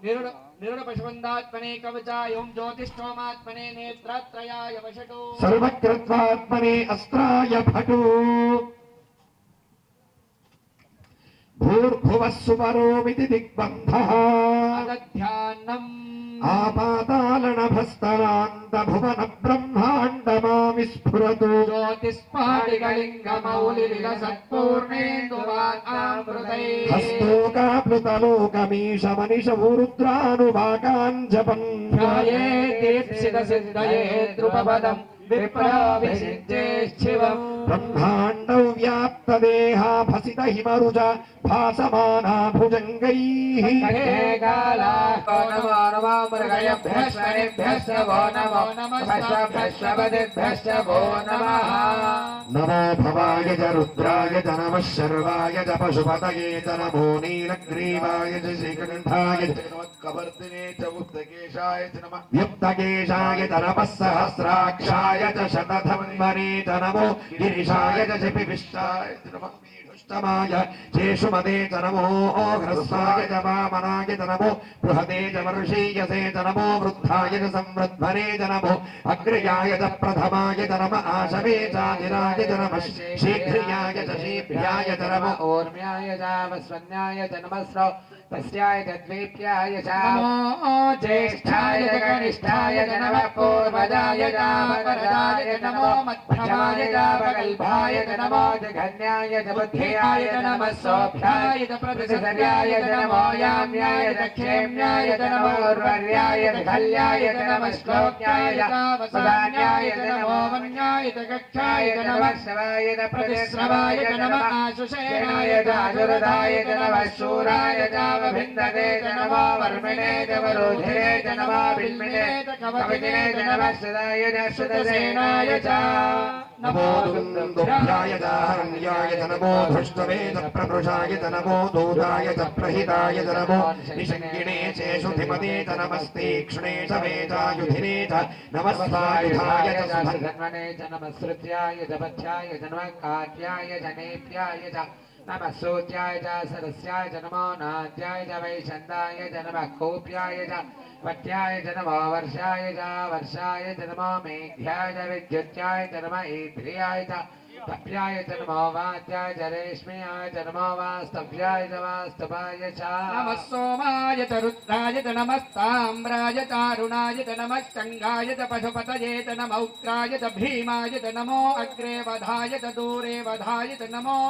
B: निरुडपशुबन्धात्मने कवचाय ओं ज्योतिष्ठोमात्मने नेत्रत्रयाय वशटो
C: सर्वकृत्वात्मने अस्त्राय भटो भूर्भुवः सुपरोमिति दिग्बन्धः
B: अदध्यानम्
C: आपातालनभस्तनान्तभुवन ब्रह्माण्डमाविस्फुरतु
B: ज्योतिस्फाटिकलिङ्गमौलिविलसत्पूर्णेन्दुवातामृतैः
C: हस्तोकाप्लुतलोकमीशमनिशभूरुद्रानुवाकान् जपन्
B: ध्याये दीप्सितसिद्धये द्रुपदम् विप्राभिषिञ्चे शिवम्
C: ब्रह्माण्डौ व्याप्तदेहाभसित हिमरुज भासमाना भुजङ्गैः
D: कालाको नमो नमो मृगयभ्यश्च वनेभ्यश्च वो नमो नमस्ताभ्यश्च वदेभ्यश्च वो नमः
C: नमो भवाय च रुद्राय च नमः शर्वाय च पशुपतये च नमो नीलग्रीवाय च श्रीकण्ठाय च
E: कवर्तिने च उक्तकेशाय च नमः
C: युक्तकेशाय च नमः सहस्राक्षाय च शतधन्वने च नमो गिरिशाय च शिपिविष्टाय च नमः ष्टमाय चेषुमदे च नमो ह्रस्वाय च वामनाय च नमो बृहते च वर्षीयसे च नमो वृद्धाय च संवृद्धने च नमो अग्रयाय च प्रथमाय च नम आशवे चाधिराय च नमः शीघ्रियाय च शीभ्याय च नमो
D: ऊर्म्याय च वस्वन्याय च नमस्रो तस्याय तद्वीप्याय च
B: नमो ज्येष्ठाय च कनिष्ठाय च नमः पूर्वजाय च परजाय च नमो मध्यमाय च प्रगल्भाय च नमो
D: जघन्याय च
B: बुद्धियाय च नमः सोऽभ्याय च प्रतिसर्याय च नमो याम्याय च क्षेम्याय च नमो उर्वर्याय च खल्याय च नमः श्लोक्याय च वदान्याय च नमो वन्याय च कक्षाय च नमः
D: श्रवाय च
B: प्रतिश्रवाय च नमः आशुषेणाय च आशुरदाय च नमः शूराय च वभिन्दते च नमो वर्मिणे च वरोधिरे च नमो बिल्मिने च कवचिने च नमः
D: सदाय च
B: श्रुतसेनाय च
C: नमो दुन्दुभ्याय च हरण्याय च नमो धृष्टवे च प्रपृषाय च नमो दूताय च प्रहिताय च नमो निषङ्गिणे चेषुधिमते च नमस्तीक्ष्णे च वेदायुधिने च नमस्वायुधाय च
D: धन्वने च नमः श्रुत्याय च पथ्याय च नमः काट्याय च नेप्याय च नमः सूत्याय च सरस्याय च नमो नाद्याय च वैशन्दाय च नमः कूप्याय च पट्याय च नमो वर्षाय च नमो मेघ्याय च विद्युत्याय च नमः ईन्द्रियाय च तप्याय च नमो वाद्याय च रेश्म्याय च नमो वास्तव्याय च वास्तवाय च
B: नमः सोमाय च रुद्राय च नमस्ताम्राय च अरुणाय च नमः शङ्गाय च पशुपतये च नमः उग्राय च भीमाय च नमो अग्रे वधाय च दूरे वधाय च नमो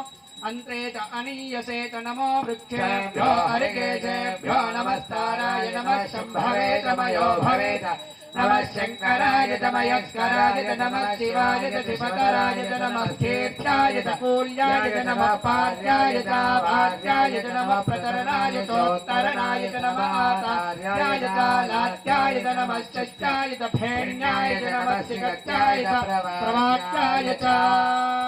B: अन्त्रे च अनीयसे च नमो वृक्षेभ्यो अरिकेशेभ्यो नमस्ताराय नमः शम्भवे च मयो भवे च नमः शङ्कराय च मयस्कराय च नमः शिवाय च शिवतराय च नमः कीर्त्याय च कूल्याय च नमः पार्याय च भार्याय च नमः प्रतरणाय चोत्तरणाय च नमः आचार्याय च लात्याय च नमः षष्ठाय च फेण्याय च नमः शिखत्याय च प्रवाक्याय च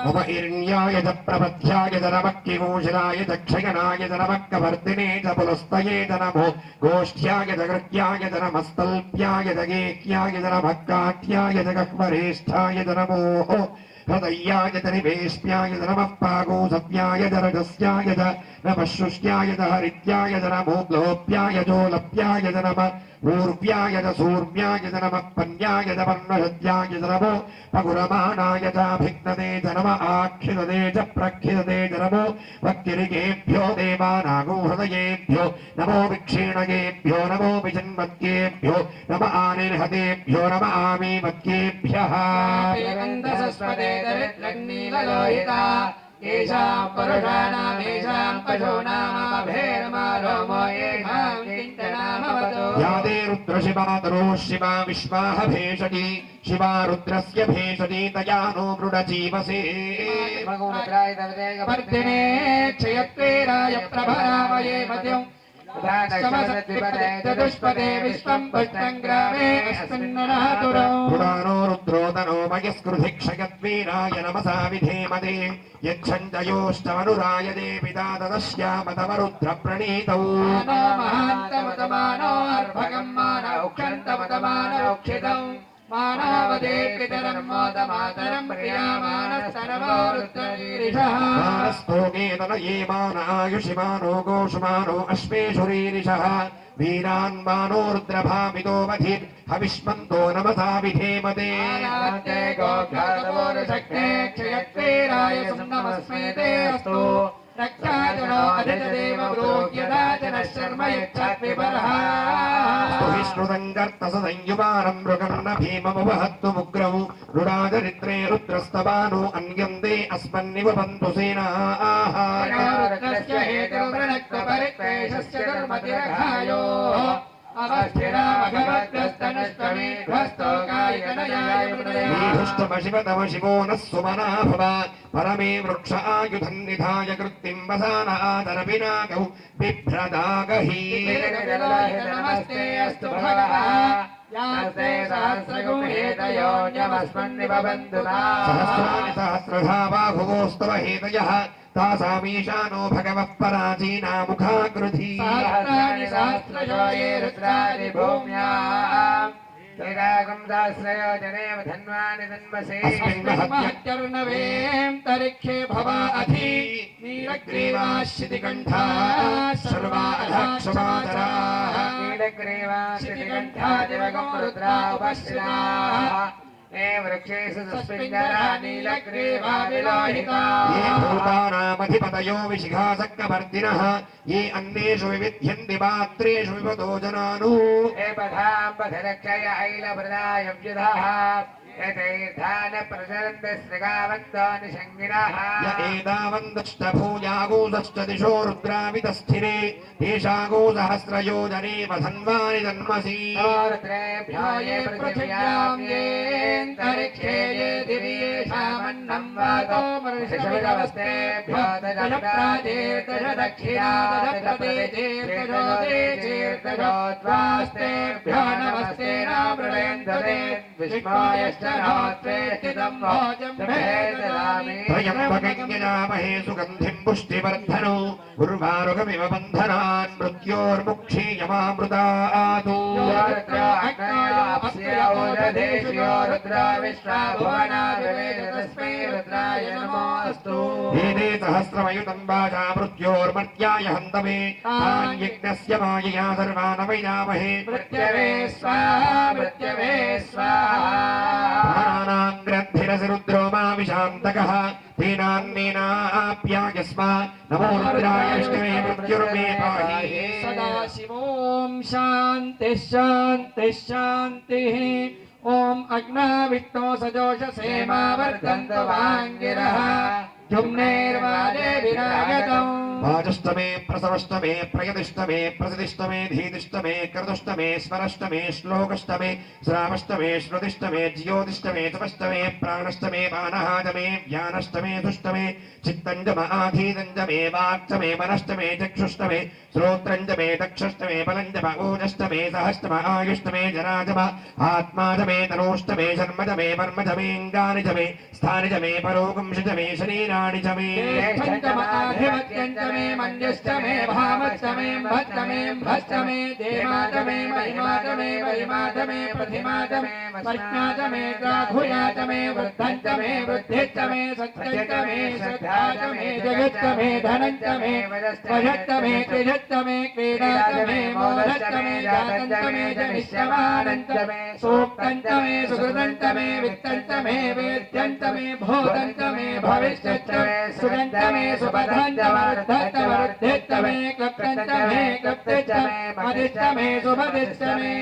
C: नम हिरण्याय च प्रपथ्याय च नमः किमूषणाय च क्षयनाय च नमः कवर्दिने च पुलस्तये च नमो गोष्ठ्याय च कृत्याय च नमस्तल्प्याय च गेह्याय च नमः काट्याय च गह्वरेष्ठाय च नमो हृदयाय च निवेश्याय च नमः पागोसव्याय च रजस्याय च नमः शुष्याय च हरित्याय च नमो लोप्याय चोलप्याय च नमः ऊर्व्याय च सूर्व्याय च नमः पन्याय च पर्णशद्याय च नमो पगुरमाणाय च भिग्नते च नमः आक्षिदते च प्रक्षिदते च नमो भक्तिरिकेभ्यो देवानागो हृदयेभ्यो नमो विक्षीणयेभ्यो नमो विजन्मत्येभ्यो नम आनिर्हतेभ्यो नम आमीमत्येभ्यः
B: अन्धसस्पदे दरिद्रन्नीललोहिता येषां पुरुषाणां येषां पशूनामभेर्मारोमो येषां किञ्चनामवतो
C: या ते रुद्रशिवा तरोः शिवा विश्वाह भेषजी शिवा रुद्रस्य भेषजी तया नो मृडजीवसे
B: वर्धिने क्षयत्वेराय प्रभरामये मतिम् चतुष्पदे विश्वं पुष्टं ग्रामे अस्मिन्ननातुरो
C: पुराणो रुद्रोदनो मयस्कृधिक्षयद्वीराय नमसा विधेमदे यच्छन्दयोष्टमनुराय देविता तदस्यामतमरुद्रप्रणीतौ
B: मानो महान्तमतमानो अर्भगं मानौक्षन्तमतमानौक्षितम् मानवदे पितरं मोदमातरं प्रियामानस्तनमो रुद्ररीरिषः
C: मानस्तोके तनये मान आयुषिमानो गोषुमानो अश्वेषुरीरिषः वीरान्मानो रुद्रभामितो मधि हविष्मन्तो नमसा विधेमते
B: आराध्ये गोघातपूरुषक्ते क्षयत्वेराय सुम्नमस्मे ते अस्तु रक्षाजनो अधितदेव ब्रूह्यदाचनः शर्म यच्छद्विपरः
C: विष्णुतं कर्तसंयुवानं मृगन्न भीममुपहत्तुमुग्रौ रुडादरिद्रे रुद्रस्तवानो अन्यन्ते अस्मन्निव बन्धु सेनाः
B: रुद्रस्य हेतुर्वृणक्तपरित्वेषस्य दुर्मतिरघायोः
C: शिव तव शिवो नः सुमना भव परमे वृक्ष आयुधं निधाय कृत्तिं वसान आदरविनागौ बिभ्रदागहि
B: नमस्ते अस्तु भगवः यास्ते सहस्रगुणेतयोऽन्यमस्मन्निव बन्धुना
C: सहस्राणि सहस्रधा बाहुवोस्तव हेतयः तासामीशानो भगवः पराचीना मुखाकृधि
B: सहस्राणि सहस्रयो ये रुद्राणि भूम्याम्
D: त्रिरागं सहस्रयो जनेव धन्वानि धन्वसे
B: अस्मिन्महत्यर्णवें तरिक्षे भवा अधि नीलग्रीवाश्चितिकण्ठा सर्वा अधाक्षमातराः नीलग्रीवाश्चितिकण्ठादिवगं रुद्रा उपस्थिताः
D: वृक्षेषु
B: सुस्पिञ्जरा नीलग्रीवा विलोहिता
C: ये भूतानां येषामधिपतयो विशिखासक्कमर्दिनः ये अन्येषु विविध्यन्ति पात्रेषु विपदो जनानु
D: हे पधां पथरक्षय ऐलप्रदाय व्युधाः यथैर्धान प्रचलन्ति श्रृगावन्तो निषङ्गिनः
C: य एतावन्दष्टभूयागोदष्ट दिशो रुद्रावितस्थिरे तेषागोसहस्रयोजने वधन्वानि जन्मसि
D: रुद्रेभ्यो ये पृथिव्यां येऽन्तरिक्षे ये दिवि येषामन्नं वातो मनुष्यविदवस्तेभ्यो दशप्रादेर्दशदक्षिणादशप्रदेशेर्दशोदेशेर्दशोद्वास्तेभ्यो नमस्ते नामृळयन्तु ते विष्मायश्च नोत्वेष्टितं भोजं भेददामि
C: त्र्यम्बकं सुगन्धिं पुष्टिवर्धनो उर्वारुकमिव बन्धनान् मृत्योर्मुक्षीयमामृतातु
D: रुद्रा विश्वाभुवना विवेद तस्मै रुद्राय नमोऽस्तु
C: एते सहस्रमयुतं वाचा मृत्योर्मर्त्याय हन्तवे तान् यज्ञस्य मायया सर्वान् वैनामहे
D: मृत्यवे स्वाहा मृत्यवे स्वाहा
C: प्राणानां ग्रन्थिरसि रुद्रो मा विशान्तकः तेनान्नेनाप्यायस्म नमो रुद्राय विष्णवे मृत्युर्मे पाहि
B: सदाशिवों शान्तिः शान्तिः शान्तिः ॐ अग्नाविष्णो सजोषसेमावर्धन्तु वाङ्गिरः जुम्नेर्वादे विरागतम्
C: वाजष्टमे प्रसवष्टमे प्रयदिष्टमे प्रसिदिष्टमे धीदिष्टमे क्रतुष्टमे स्मरष्टमे श्लोकष्टमे श्रावष्टमे श्रुतिष्टमे ज्योतिष्टमे तपष्टमे प्राणष्टमे बाणहाजमे ज्ञानष्टमे दुष्टमे चित्तञ्जम आधीतञ्जमे वाक्चमे मनष्टमे चक्षुष्टमे श्रोत्रञ्जमे दक्षष्टमे बलञ्जम ओजष्टमे सहष्टम आयुष्टमे जराजम आत्माजमे तनोष्टमे शर्मजमे वर्मजमेऽङ्गानि जमे स्थानि जमे परोगंशजमे शरीराणि जमे
B: मे मन्यष्टमे भामष्टमे भट्टमे भष्टमे देमातमे महिमातमे परिमातमे प्रतिमातमे पश्चातमे द्राघुयातमे वृद्धन्तमे वृद्धिष्टमे सत्यन्तमे श्रद्धातमे जगत्तमे धनन्तमे वजत्तमे त्रिजत्तमे क्रीडातमे मोदत्तमे जातन्तमे जनिष्यमानन्तमे सूक्तन्तमे सुकृतन्तमे वित्तन्तमे वेद्यन्तमे भोदन्तमे भविष्यत्तमे सुगन्तमे सुपधन्तमर्धत्तमर्धित्तमे क्लप्तन्तमे क्लप्तिष्टमे मदिष्टमे सुपदिष्टमे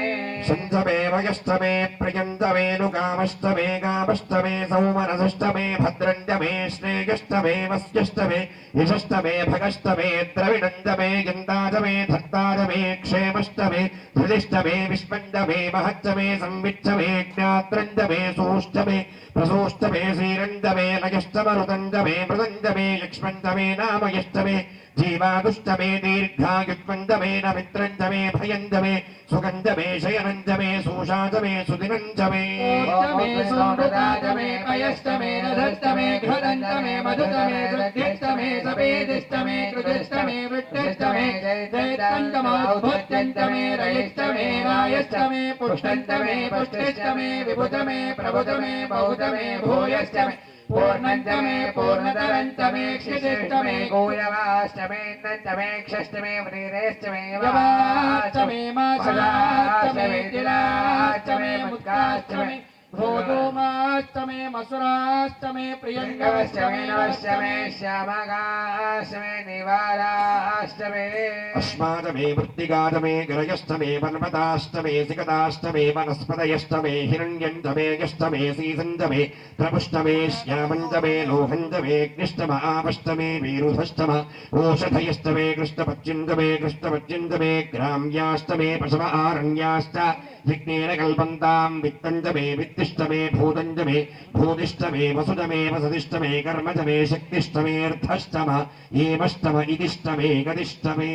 C: शञ्जमे वयष्टमे प्रियन्तमे नुकामष्टमे गामष्टमे सौमनसष्टमे भद्रञ्जमे श्रेयष्टमे वस्यष्टमे यशष्टमे भगष्टमे द्रविणञ्जमे यन्ताजमे धत्ताजमे क्षेमष्टमे धृतिष्टमे विष्पञ्जमे महच्चमे संविच्चमे ज्ञात्रञ्जमे सोष्टमे प्रसोष्टमे श्रीरञ्जमे लयष्टमरुतञ्जमे मृदञ्जमे यक्ष्मञ्जमे नामयष्टमे जीवादुष्टमे दीर्घायुत्वञ्जमे नमित्रञ्जमे भयञ्जमे सुगञ्जमे शयनञ्जमे सूषाजमे सुदिनञ्जमे
B: ओष्टमे सोमृताजमे पयष्टमे रथष्टमे घृतञ्जमे मधुतमे सृद्धिष्टमे सपेदिष्टमे कृतिष्टमे वृत्तिष्टमे जैतन्तमोद्भुत्यन्तमे रयिष्टमे रायष्टमे पुष्टन्तमे पुष्टिष्टमे विभुतमे प्रभुतमे बहुतमे भूयष्टमे पूर्णञ्चमे पूर्णतरञ्चमे क्षितिष्टमे
D: गौरवाष्टमे नञ्चमे क्षष्टमे व्रीरेष्टमे
B: यवाष्टमे मासराष्टमे तिलाष्टमे मुद्गाष्टमे भोधूमाष्टमे मसुराष्टमे
D: प्रियङ्गवष्टमे
B: प्रियङ्गवष्टमे
D: नवष्टमे श्यामगाष्टमे निवाराष्टमे
C: अस्मादमे मृत्तिकादमे गिरयष्टमे वन्मदाष्टमे सिकदाष्टमे वनस्पतयष्टमे हिरण्यञ्जमे यष्टमे सीसञ्जमे प्रपुष्टमे श्यामञ्जमे लोहञ्जमे कृष्णम आपष्टमे वीरुधष्टम ओषधयष्टमे कृष्णपच्युञ्जमे कृष्णपच्युञ्जमे ग्राम्याष्टमे पशव आरण्याश्च यज्ञेन कल्पन्तां वित्तञ्जमे वित्तिष्टमे भूतञ्जमे भूतिष्टमे वसुजमे वसतिष्टमे कर्मजमे शक्तिष्टमेऽर्थष्टम एमष्टम इदिष्टमे गदिष्टमे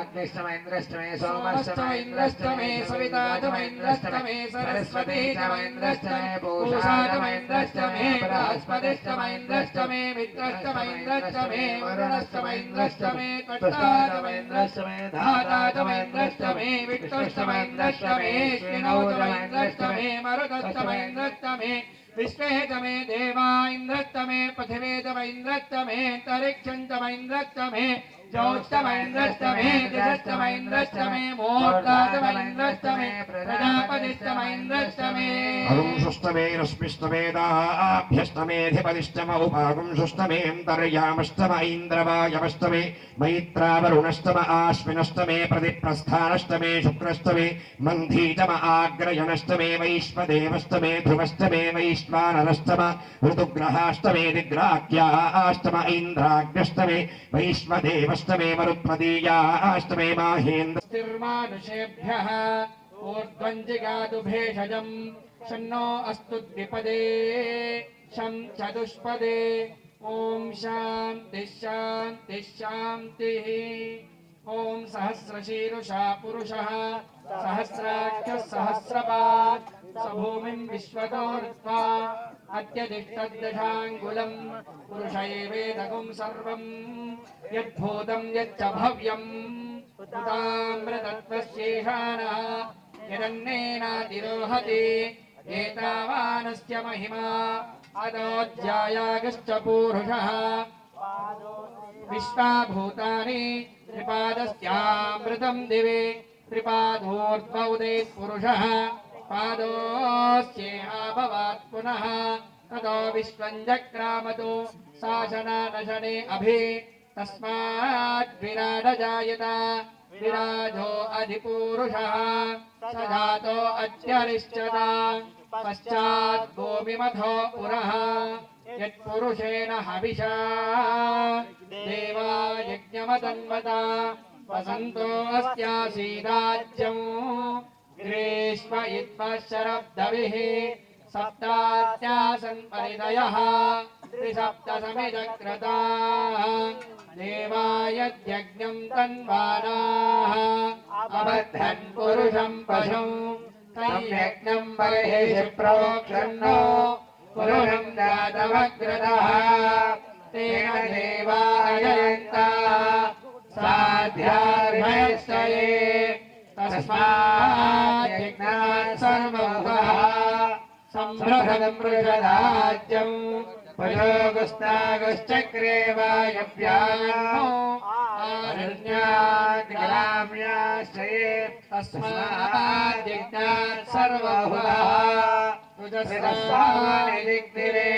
D: अग्निष्टमे इन्द्रष्टमे
B: सोमष्टमे इन्द्रष्टमे सविताष्टमे इन्द्रष्टमे सरस्वतीष्टमे इन्द्रष्टमे पूषाष्टमे इन्द्रष्टमे बृहस्पतिष्टमे इन्द्रष्टमे मित्रष्टमे इन्द्रष्टमे वरुणष्टमे इन्द्रष्टमे त्वष्टाष्टमे इन्द्रष्टमे धाताष्टमे इन्द्रष्टमे विष्णुष्टमे इन्द्रष्टमे श्रीनौष्टमे इन्द्रष्टमे मरुदष्टमे इन्द्रष्टमे विश्वेतमे देवा इन्द्रष्टमे पृथिवेतमे इन्द्रष्टमे तरिक्षन्तमे इन्द्रष्टमे ज्योष्टमैन्द्रष्टमे दिशष्टमैन्द्रष्टमे मोक्षाष्टमैन्द्रष्टमे प्रजापतिष्टमैन्द्रष्टमे
C: अरुंषुष्टमे रश्मिष्टमे दाभ्यष्टमेऽधिपतिष्टम उपागुंषुष्टमेऽन्तर्यामष्टम ऐन्द्रवायमष्टमे मैत्रावरुणष्टम आश्विनष्टमे प्रतिप्रस्थानष्टमे शुक्रष्टमे मन्धीतम आग्रयणष्टमे वैश्वदेवष्टमे ध्रुवष्टमे वैश्वानरष्टम ऋतुग्रहाष्टमे दिग्राह्याष्टम ऐन्द्राग्रष्टमे वैश्वदेवष्टमे मरुत्मदीयाष्टमे माहेन्द्र
B: स्थिर्मानुषेभ्यः ऊर्ध्वञ्जिगातु भेषजम् शन्नो अस्तु द्विपदे शं चतुष्पदे ॐ शान्तिः शान्तिः शान्तिः ॐ सहस्रशीरुषा पुरुषः सहस्राक्षः सहस्रपात् स भूमिं विश्वतो ऋत्वा अत्यधिष्ठद्दशाङ्गुलम् पुरुष एवेदगुं सर्वम् यद्भूतं यच्च भव्यम् उताम्रतत्त्वस्येषाणः यदन्नेनातिरोहति एतावानस्य महिमा अदोऽध्यायागश्च पूरुषः विश्वाभूतानि त्रिपादस्यामृतं दिवे त्रिपादोर्ध्वौदेत् पुरुषः पादोऽस्येहाभवात् पुनः ततो विश्वं जक्रामतो शासनानशने अभि तस्माद् विराडजायत विराजो अधिपूरुषः स जातो अत्यरिष्टत पश्चात् भूमिमथो पुरः यत्पुरुषेण हविषा देवा यज्ञमतन्वता वसन्तो अस्यासीदाज्यम् ग्रीष्म इत्वा शरब्दविः सप्तास्यासन् परिदयः त्रिसप्तसमिदक्रताः देवायद्यज्ञं तन्वानाः अबद्धन् पुरुषं पशुं तैयज्ञं बर्हिषि प्रोक्षन्नो पुरुषं जातमग्रतः तेन देवायन्ता साध्यार्हयश्चये तस्माद्यज्ञात् सर्वभः सम्भृतं मृषराज्यम् पशोगुस्तागुश्चक्रे वायव्यानो आरण्यात् ग्राम्याश्रये तस्माद्यज्ञात् सर्वभः रुजस्तानि दिग्दिरे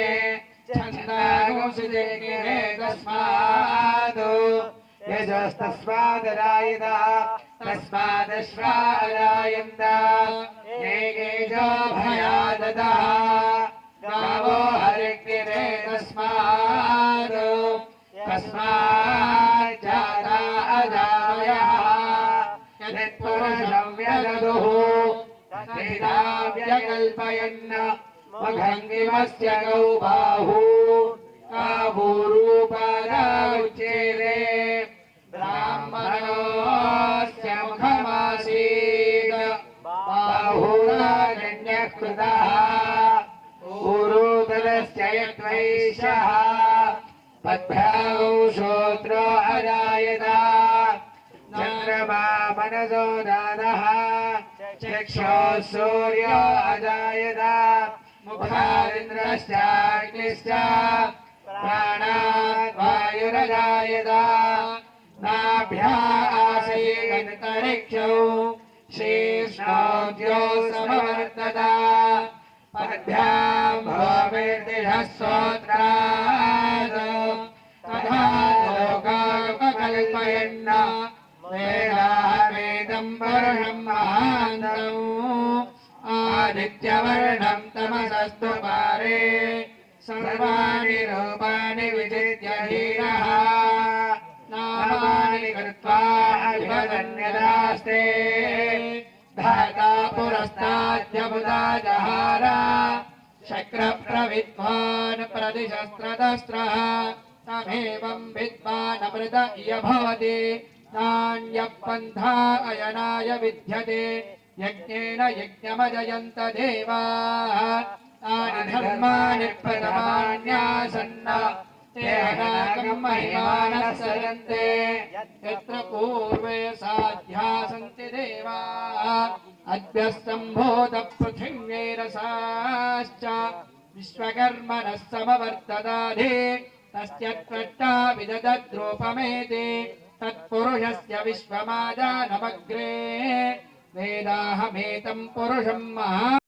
B: छन्दागुंसिदिग्दिरे तस्माद् यजस्तस्मादरायिता तस्मादश्वारायन्त येगेजो भयादतः गावो हरिग्निरे तस्माद् तस्माज्जाता अजामयः यत्पुरुषं व्यददुः तथैताव्यकल्पयन् मघङ्गिमस्य गौ बाहू काभूरूपादा उच्येते ब्राह्मणोऽस्य मुखमासीत् बाहुरारण्यः कृतः ऊरुतलस्य यद्वैश्यः पद्भ्यागौ श्रोत्रो अजायत चन्द्रमा मनसो दानः चक्षुः सूर्यो अजायत मुखारिन्द्रश्चाग्निश्च प्राणात् वायुरजायत नाभ्या आसीदन्तरिक्षौ शीर्ष्णोद्यो समवर्तत पद्भ्यां भूमिर्दिशः स्तोत्रात् तथा लोकापकल्पयन् वेदाहमेदं वर्षं महान्तम् आदित्यवर्णं तमसस्तु पारे सर्वाणि रूपाणि विजित्य धीरः नामानि कृत्वा अभिवदन्यदास्ते धाता पुरस्ताद्यमुदा जहार शक्रप्रविद्वान् प्रतिशस्त्रदस्त्रः तमेवं विद्वान् अमृत इय भवति नान्यः पन्था अयनाय विद्यते यज्ञेन यज्ञमजयन्त देवाः तानि धर्माणि प्रथमान्यासन्न ते अनागं महिमानः सजन्ते यत्र पूर्वे साध्या सन्ति देवाः अद्य सम्भूत पृथिव्यैरसाश्च विश्वकर्मणः समवर्तदाधि तस्य त्वट्टा विदधद्रूपमेति तत्पुरुषस्य विश्वमादानमग्रे वेदाहमेतं पुरुषं महा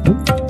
C: నమః